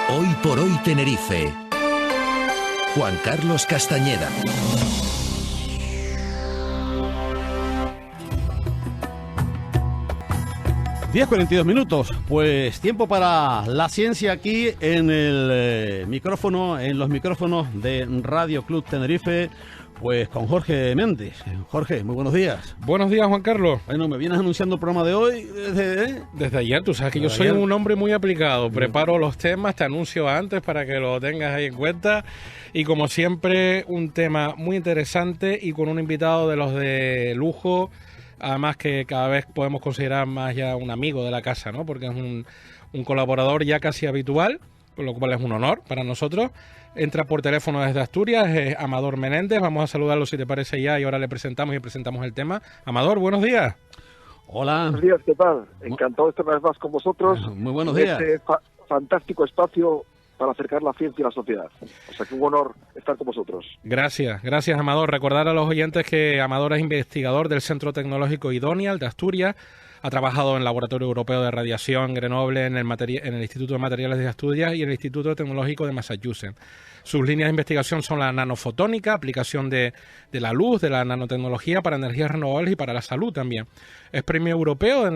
Hoy por hoy Tenerife. Juan Carlos Castañeda. Diez 42 minutos, pues tiempo para la ciencia aquí en el micrófono, en los micrófonos de Radio Club Tenerife, pues con Jorge Méndez. Jorge, muy buenos días. Buenos días, Juan Carlos. Bueno, me vienes anunciando el programa de hoy desde ayer. Tú sabes que yo soy un hombre muy aplicado. Preparo los temas, te anuncio antes para que lo tengas ahí en cuenta. Y como siempre, un tema muy interesante y con un invitado de los de lujo. Además que cada vez podemos considerar más ya un amigo de la casa, ¿no? Porque es un colaborador ya casi habitual, por lo cual es un honor para nosotros. Entra por teléfono desde Asturias, es Amador Menéndez. Vamos a saludarlo si te parece ya y ahora le presentamos el tema. Amador, buenos días. Hola. Buenos días, ¿qué tal? Encantado de estar una vez más con vosotros. Muy buenos días. Este fantástico espacio para acercar la ciencia a la sociedad. O sea que un honor estar con vosotros. Gracias, Amador. Recordar a los oyentes que Amador es investigador del Centro Tecnológico Idonial de Asturias. Ha trabajado en el Laboratorio Europeo de Radiación Grenoble, en el Instituto de Materiales de Asturias y en el Instituto Tecnológico de Massachusetts. Sus líneas de investigación son la nanofotónica, aplicación de la luz, de la nanotecnología para energías renovables y para la salud también. Es premio europeo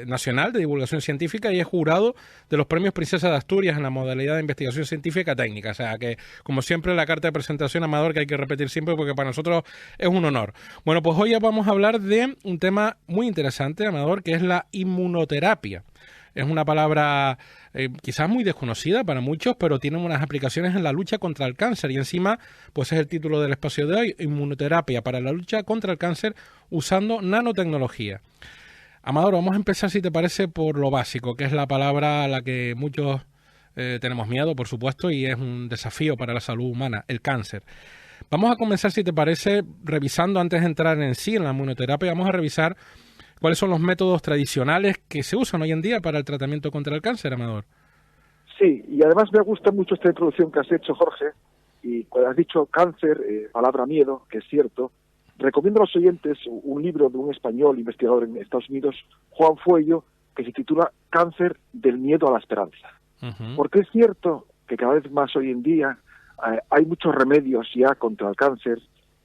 nacional de divulgación científica y es jurado de los premios Princesa de Asturias en la modalidad de investigación científica técnica. O sea que, como siempre, la carta de presentación, Amador, que hay que repetir siempre porque para nosotros es un honor. Bueno, pues hoy vamos a hablar de un tema muy interesante, Amador, que es la inmunoterapia. Es una palabra quizás muy desconocida para muchos, pero tiene unas aplicaciones en la lucha contra el cáncer. Y encima, pues es el título del espacio de hoy, inmunoterapia para la lucha contra el cáncer usando nanotecnología. Amador, vamos a empezar, si te parece, por lo básico, que es la palabra a la que muchos tenemos miedo, por supuesto, y es un desafío para la salud humana, el cáncer. Vamos a comenzar, si te parece, revisando, antes de entrar en sí en la inmunoterapia, vamos a revisar ¿cuáles son los métodos tradicionales que se usan hoy en día para el tratamiento contra el cáncer, Amador? Sí, y además me gusta mucho esta introducción que has hecho, Jorge, y cuando has dicho cáncer, palabra miedo, que es cierto, recomiendo a los oyentes un libro de un español investigador en Estados Unidos, Juan Fuello, que se titula Cáncer del miedo a la esperanza. Porque es cierto que cada vez más hoy en día hay muchos remedios ya contra el cáncer,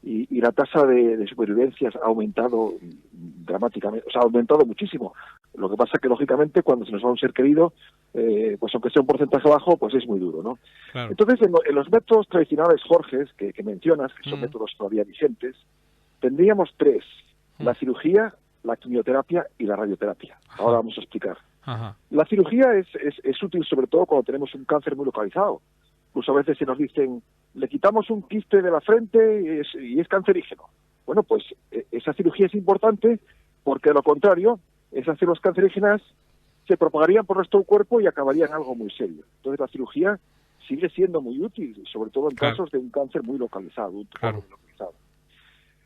y la tasa de supervivencia ha aumentado dramáticamente, o sea, ha aumentado muchísimo. Lo que pasa es que, lógicamente, cuando se nos va un ser querido, pues aunque sea un porcentaje bajo, pues es muy duro, ¿no? Claro. Entonces, en los métodos tradicionales, Jorge, que mencionas, que son métodos todavía vigentes, tendríamos tres: la cirugía, la quimioterapia y la radioterapia. Ahora vamos a explicar. La cirugía es útil sobre todo cuando tenemos un cáncer muy localizado. Incluso a veces se nos dicen, le quitamos un quiste de la frente y es cancerígeno. Bueno, pues esa cirugía es importante porque, de lo contrario, esas células cancerígenas se propagarían por nuestro cuerpo y acabarían en algo muy serio. Entonces la cirugía sigue siendo muy útil, sobre todo en casos de un cáncer muy localizado. Muy localizado.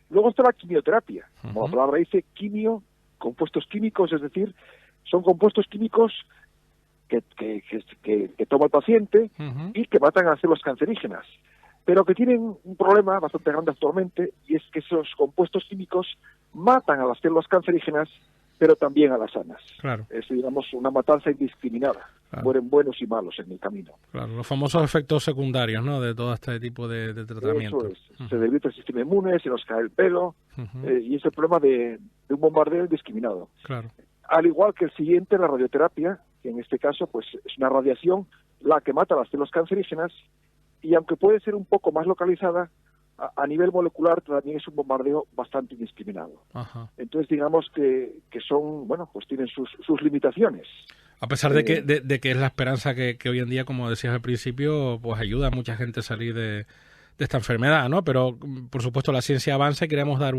Luego está la quimioterapia. Como la palabra dice, quimio, compuestos químicos, es decir, son compuestos químicos que toma el paciente y que matan a las células cancerígenas, pero que tienen un problema bastante grande actualmente, y es que esos compuestos químicos matan a las células cancerígenas, pero también a las sanas. Claro. Es, digamos, una matanza indiscriminada. Claro. Mueren buenos y malos en el camino. Claro, los famosos efectos secundarios, ¿no?, de todo este tipo de tratamiento. Eso es. Se debilita el sistema inmune, se nos cae el pelo, y es el problema de un bombardeo indiscriminado. Claro. Al igual que el siguiente, la radioterapia, que en este caso pues es una radiación la que mata las células cancerígenas, y aunque puede ser un poco más localizada, a nivel molecular también es un bombardeo bastante indiscriminado. Entonces digamos que son, bueno, pues tienen sus limitaciones. A pesar de que es la esperanza que hoy en día, como decías al principio, pues ayuda a mucha gente a salir de esta enfermedad, ¿no? Pero por supuesto la ciencia avanza y queremos dar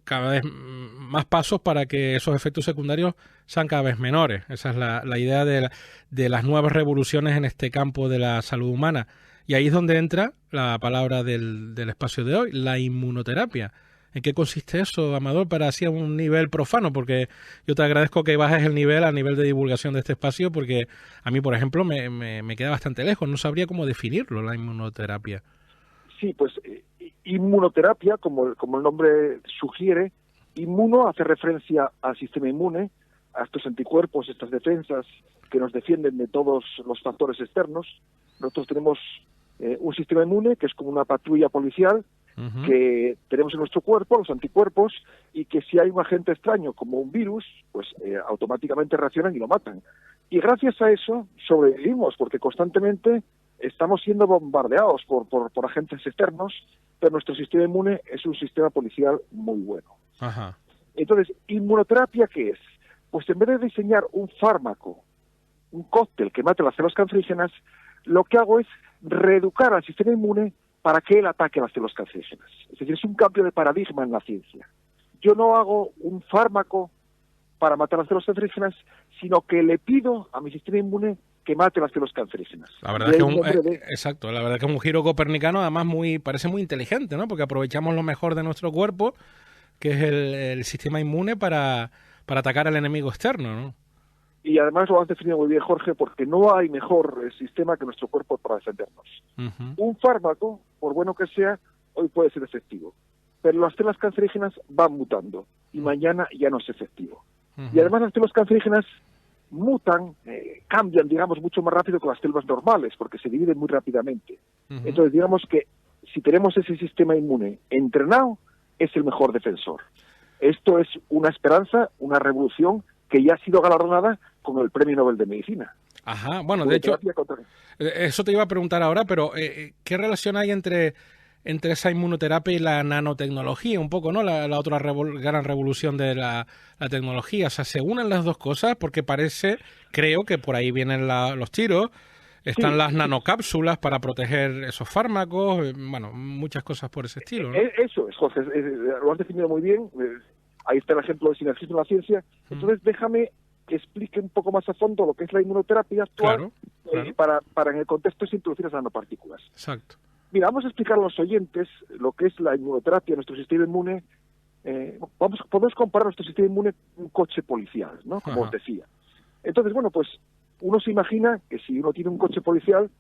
cada vez más pasos para que esos efectos secundarios sean cada vez menores. Esa es la idea de las nuevas revoluciones en este campo de la salud humana. Y ahí es donde entra la palabra del espacio de hoy, la inmunoterapia. ¿En qué consiste eso, Amador, para así a un nivel profano? Porque yo te agradezco que bajes el nivel a nivel de divulgación de este espacio, porque a mí, por ejemplo, me queda bastante lejos. No sabría cómo definirlo, la inmunoterapia. Sí, pues inmunoterapia, como el nombre sugiere, inmuno hace referencia al sistema inmune, a estos anticuerpos, estas defensas que nos defienden de todos los factores externos. Nosotros tenemos un sistema inmune que es como una patrulla policial que tenemos en nuestro cuerpo, los anticuerpos, y que si hay un agente extraño como un virus, pues automáticamente reaccionan y lo matan. Y gracias a eso sobrevivimos, porque constantemente estamos siendo bombardeados por agentes externos, pero nuestro sistema inmune es un sistema policial muy bueno. Ajá. Entonces, ¿inmunoterapia qué es? Pues en vez de diseñar un fármaco, un cóctel que mate las células cancerígenas, lo que hago es reeducar al sistema inmune para que él ataque las células cancerígenas. Es decir, es un cambio de paradigma en la ciencia. Yo no hago un fármaco para matar las células cancerígenas, sino que le pido a mi sistema inmune que mate las células cancerígenas. La verdad es que exacto, la verdad es que es un giro copernicano, además parece muy inteligente, ¿no? Porque aprovechamos lo mejor de nuestro cuerpo, que es el sistema inmune, para atacar al enemigo externo, ¿no? Y además lo has definido muy bien, Jorge, porque no hay mejor sistema que nuestro cuerpo para defendernos. Un fármaco, por bueno que sea, hoy puede ser efectivo, pero las células cancerígenas van mutando y mañana ya no es efectivo. Y además las células cancerígenas mutan, cambian, digamos, mucho más rápido que las células normales, porque se dividen muy rápidamente. Entonces, digamos que si tenemos ese sistema inmune entrenado, es el mejor defensor. Esto es una esperanza, una revolución que ya ha sido galardonada con el Premio Nobel de Medicina. Ajá, bueno, de hecho, eso te iba a preguntar ahora, pero ¿qué relación hay entre esa inmunoterapia y la nanotecnología? Un poco, ¿no? La otra gran revolución de la tecnología. O sea, ¿se unen las dos cosas? Porque creo que por ahí vienen los tiros. Están las nanocápsulas para proteger esos fármacos, bueno, muchas cosas por ese estilo, ¿no? Eso es, Jorge, lo has definido muy bien. Ahí está el ejemplo de sinergismo en la ciencia. Entonces, déjame que explique un poco más a fondo lo que es la inmunoterapia actual, para en el contexto de introducir las nanopartículas. Exacto. Mira, vamos a explicar a los oyentes lo que es la inmunoterapia, nuestro sistema inmune. Podemos comparar nuestro sistema inmune con un coche policial, ¿no? Como os decía. Entonces, bueno, pues uno se imagina que si uno tiene un coche policial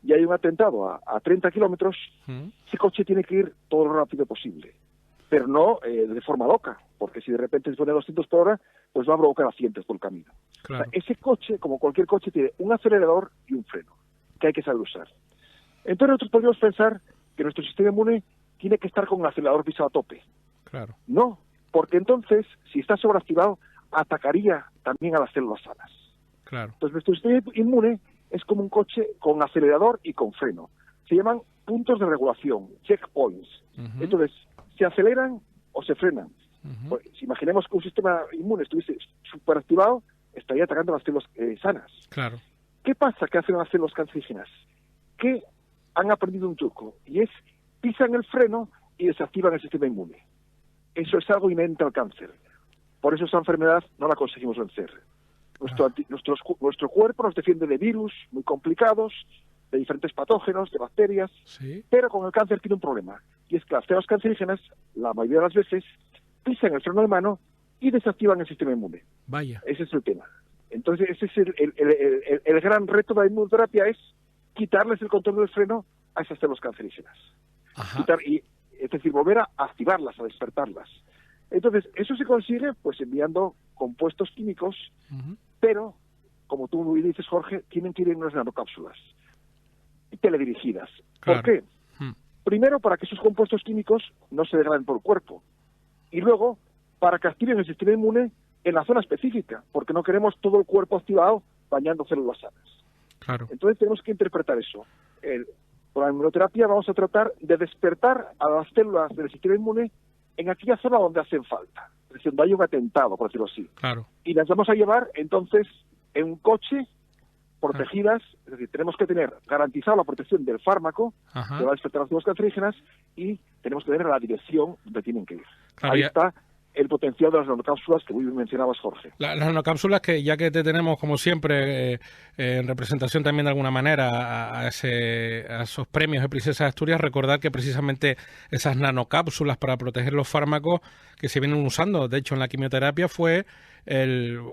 y hay un atentado a 30 kilómetros, ese coche tiene que ir todo lo rápido posible, pero no de forma loca, porque si de repente se pone a 200 por hora, pues va a provocar accidentes por el camino. Claro. O sea, ese coche, como cualquier coche, tiene un acelerador y un freno, que hay que saber usar. Entonces nosotros podríamos pensar que nuestro sistema inmune tiene que estar con el acelerador pisado a tope. Claro. No, porque entonces, si está sobreactivado, atacaría también a las células sanas. Claro. Entonces nuestro sistema inmune es como un coche con acelerador y con freno. Se llaman puntos de regulación, checkpoints. Entonces, se aceleran o se frenan. Pues, si imaginemos que un sistema inmune estuviese superactivado, estaría atacando a las células sanas. Claro. ¿Qué pasa que hacen las células cancerígenas? Que han aprendido un truco, y es pisan el freno y desactivan el sistema inmune. Eso es algo inherente al cáncer. Por eso esa enfermedad no la conseguimos vencer. Nuestro cuerpo nos defiende de virus muy complicados, de diferentes patógenos, de bacterias, pero con el cáncer tiene un problema, y es que las células cancerígenas, la mayoría de las veces, pisan el freno de mano y desactivan el sistema inmune. Vaya. Ese es el tema. Entonces, ese es el gran reto de la inmunoterapia, es quitarles el control del freno a esas células cancerígenas. Es decir, volver a activarlas, a despertarlas. Entonces, eso se consigue pues enviando compuestos químicos, pero, como tú muy dices, Jorge, tienen que ir en unas nanocápsulas teledirigidas. Claro. ¿Por qué? Primero, para que esos compuestos químicos no se degraden por el cuerpo. Y luego, para que activen el sistema inmune en la zona específica, porque no queremos todo el cuerpo activado bañando células sanas. Claro. Entonces tenemos que interpretar eso. Con la inmunoterapia vamos a tratar de despertar a las células del sistema inmune en aquella zona donde hacen falta, es decir, donde hay un atentado, por decirlo así. Claro. Y las vamos a llevar entonces en un coche, protegidas, es decir, tenemos que tener garantizada la protección del fármaco, que va a despertar las células cancerígenas, y tenemos que tener la dirección donde tienen que ir. Claro, ahí está el potencial de las nanocápsulas que muy bien mencionabas, Jorge. Las nanocápsulas, que ya que te tenemos, como siempre, en representación también de alguna manera a esos premios de Princesa de Asturias, recordar que precisamente esas nanocápsulas para proteger los fármacos que se vienen usando, de hecho, en la quimioterapia, fue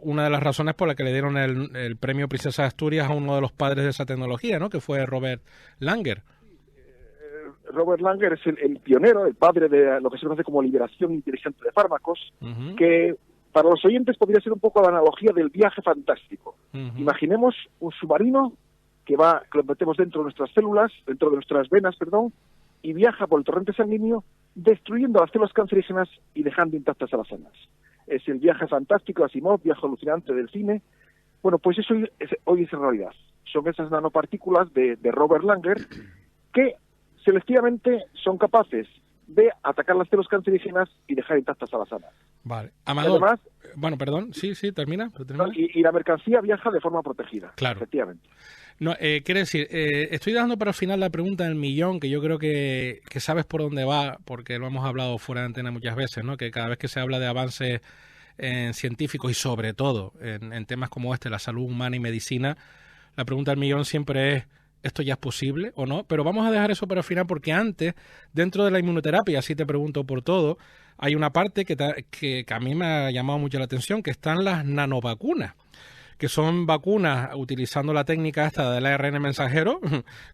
una de las razones por la que le dieron el premio Princesa de Asturias a uno de los padres de esa tecnología, ¿no? Que fue Robert Langer. Robert Langer es el pionero, el padre de lo que se conoce como liberación inteligente de fármacos, que Para los oyentes podría ser un poco la analogía del viaje fantástico. Imaginemos un submarino que lo metemos dentro de nuestras células, dentro de nuestras venas, y viaja por el torrente sanguíneo, destruyendo las células cancerígenas y dejando intactas a las sanas. Es el viaje fantástico de Asimov, viaje alucinante del cine. Bueno, pues eso hoy es realidad. Son esas nanopartículas de Robert Langer que selectivamente son capaces de atacar las células cancerígenas y dejar intactas a las sanas. Vale. Amador, además, bueno, perdón, sí, termina. Y la mercancía viaja de forma protegida, claro. Efectivamente. No, quiere decir, estoy dejando para el final la pregunta del millón, que yo creo que sabes por dónde va, porque lo hemos hablado fuera de antena muchas veces, ¿no? Que cada vez que se habla de avances científicos y sobre todo en temas como la salud humana y medicina, la pregunta del millón siempre es: ¿esto ya es posible o no? Pero vamos a dejar eso para el final, porque antes, dentro de la inmunoterapia, así te pregunto por todo, hay una parte que a mí me ha llamado mucho la atención, que están las nanovacunas, que son vacunas utilizando la técnica esta del ARN mensajero,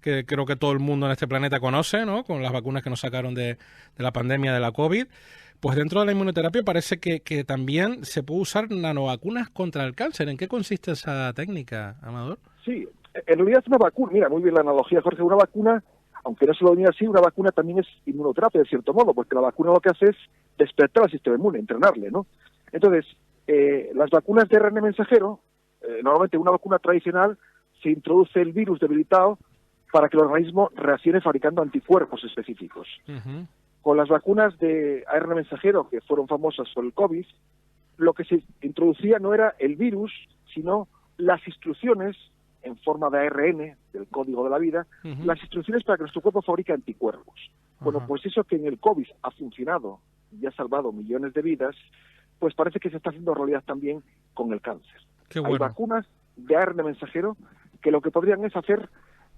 que creo que todo el mundo en este planeta conoce, ¿no? Con las vacunas que nos sacaron de la pandemia de la COVID. Pues dentro de la inmunoterapia parece que también se puede usar nanovacunas contra el cáncer. ¿En qué consiste esa técnica, Amador? Sí, en realidad es una vacuna. Mira, muy bien la analogía, Jorge. Una vacuna, aunque no se lo diga así, una vacuna también es inmunoterapia, de cierto modo, porque la vacuna lo que hace es despertar al sistema inmune, entrenarle, ¿no? Entonces, las vacunas de ARN mensajero, normalmente una vacuna tradicional, se introduce el virus debilitado para que el organismo reaccione fabricando anticuerpos específicos. Con las vacunas de ARN mensajero, que fueron famosas por el COVID, lo que se introducía no era el virus, sino las instrucciones en forma de ARN, del código de la vida, las instrucciones para que nuestro cuerpo fabrique anticuerpos. Bueno, pues eso que en el COVID ha funcionado y ha salvado millones de vidas, pues parece que se está haciendo realidad también con el cáncer. Qué bueno. Hay vacunas de ARN mensajero que lo que podrían es hacer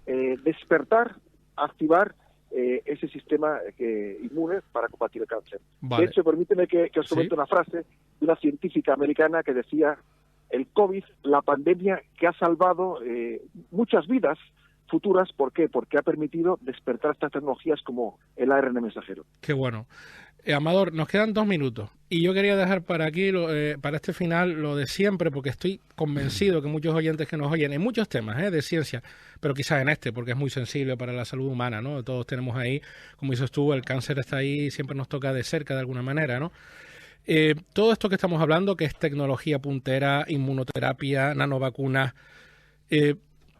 despertar, activar ese sistema inmune para combatir el cáncer. Vale. De hecho, permíteme que os comente una frase de una científica americana que decía: el COVID, la pandemia que ha salvado muchas vidas futuras. ¿Por qué? Porque ha permitido despertar estas tecnologías como el ARN mensajero. Qué bueno. Amador, nos quedan 2 minutos y yo quería dejar para aquí, para este final, lo de siempre, porque estoy convencido que muchos oyentes que nos oyen en muchos temas de ciencia, pero quizás en porque es muy sensible para la salud humana, ¿no? Todos tenemos ahí, como dices tú, el cáncer está ahí y siempre nos toca de cerca de alguna manera, ¿no? Todo esto que estamos hablando, que es tecnología puntera, inmunoterapia, nanovacunas,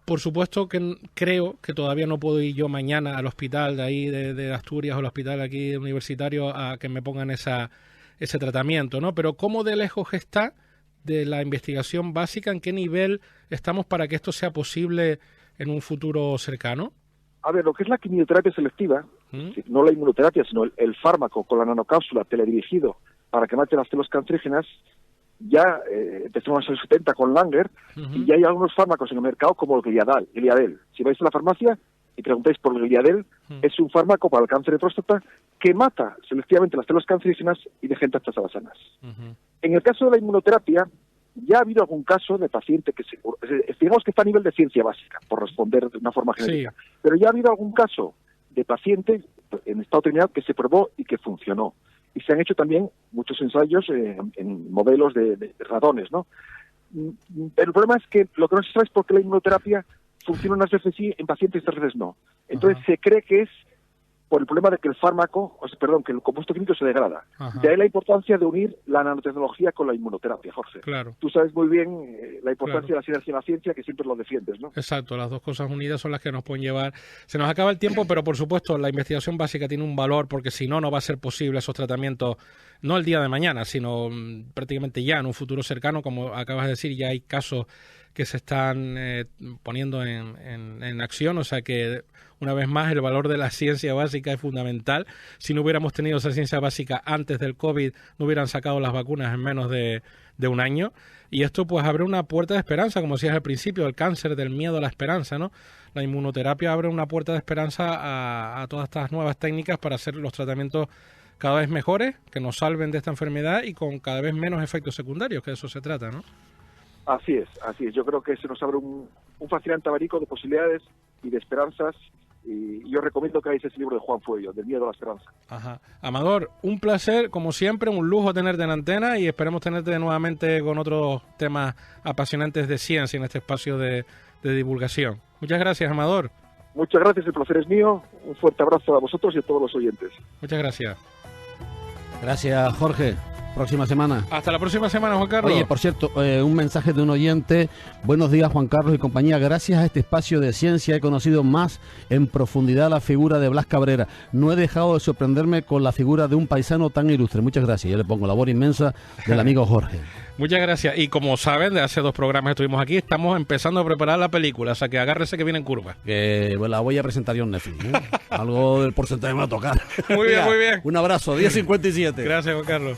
por supuesto que creo que todavía no puedo ir yo mañana al hospital de ahí de Asturias o al hospital aquí universitario a que me pongan ese tratamiento, ¿no? Pero ¿cómo de lejos está de la investigación básica? ¿En qué nivel estamos para que esto sea posible en un futuro cercano? A ver, lo que es la quimioterapia selectiva, no la inmunoterapia, sino el fármaco con la nanocápsula teledirigido para que mate las células cancerígenas, ya empezó en los años 70 con Langer, y ya hay algunos fármacos en el mercado como el Gliadel. Si vais a la farmacia y preguntáis por el Gliadel, es un fármaco para el cáncer de próstata que mata selectivamente las células cancerígenas y deja intactas a las sanas. En el caso de la inmunoterapia, ya ha habido algún caso de paciente que digamos que está a nivel de ciencia básica, por responder de una forma genérica, pero ya ha habido algún caso de paciente en estado terminal que se probó y que funcionó. Y se han hecho también muchos ensayos en modelos de ratones, ¿no? Pero el problema es que lo que no se sabe es por qué la inmunoterapia funciona unas veces sí en pacientes y otras veces no. Entonces se cree que es por el problema de que que el compuesto químico se degrada. De ahí la importancia de unir la nanotecnología con la inmunoterapia, Jorge. Claro. Tú sabes muy bien la importancia de la sinergia en la ciencia, que siempre lo defiendes, ¿no? Exacto, las dos cosas unidas son las que nos pueden llevar. Se nos acaba el tiempo, pero por supuesto la investigación básica tiene un valor, porque si no, no va a ser posible esos tratamientos, no el día de mañana, sino prácticamente ya en un futuro cercano, como acabas de decir, ya hay casos que se están poniendo en acción, o sea que una vez más el valor de la ciencia básica es fundamental. Si no hubiéramos tenido esa ciencia básica antes del COVID, no hubieran sacado las vacunas en menos de un año, y esto pues abre una puerta de esperanza, como decías al principio, el cáncer del miedo a la esperanza, ¿no? La inmunoterapia abre una puerta de esperanza a todas estas nuevas técnicas para hacer los tratamientos cada vez mejores, que nos salven de esta enfermedad y con cada vez menos efectos secundarios, que de eso se trata, ¿no? Así es. Yo creo que se nos abre un fascinante abanico de posibilidades y de esperanzas Y yo recomiendo que hagáis ese libro de Juan Fuello, Del miedo a la esperanza. Ajá. Amador, un placer, como siempre, un lujo tenerte en antena y esperemos tenerte nuevamente con otros temas apasionantes de ciencia en este espacio de divulgación. Muchas gracias, Amador. Muchas gracias, el placer es mío. Un fuerte abrazo a vosotros y a todos los oyentes. Muchas gracias. Gracias, Jorge. Próxima semana. Hasta la próxima semana, Juan Carlos. Oye, por cierto, un mensaje de un oyente. Buenos días, Juan Carlos y compañía. Gracias a este espacio de ciencia he conocido más en profundidad la figura de Blas Cabrera. No he dejado de sorprenderme con la figura de un paisano tan ilustre. Muchas gracias. Yo le pongo labor inmensa del amigo Jorge. Muchas gracias. Y como saben, de hace 2 programas estuvimos aquí, estamos empezando a preparar la película, o sea que agárrese que viene en curva. Que la voy a presentar yo en Netflix, ¿eh? Algo del porcentaje me va a tocar. Muy bien, muy bien. Un abrazo, 10:57. Gracias, Juan Carlos.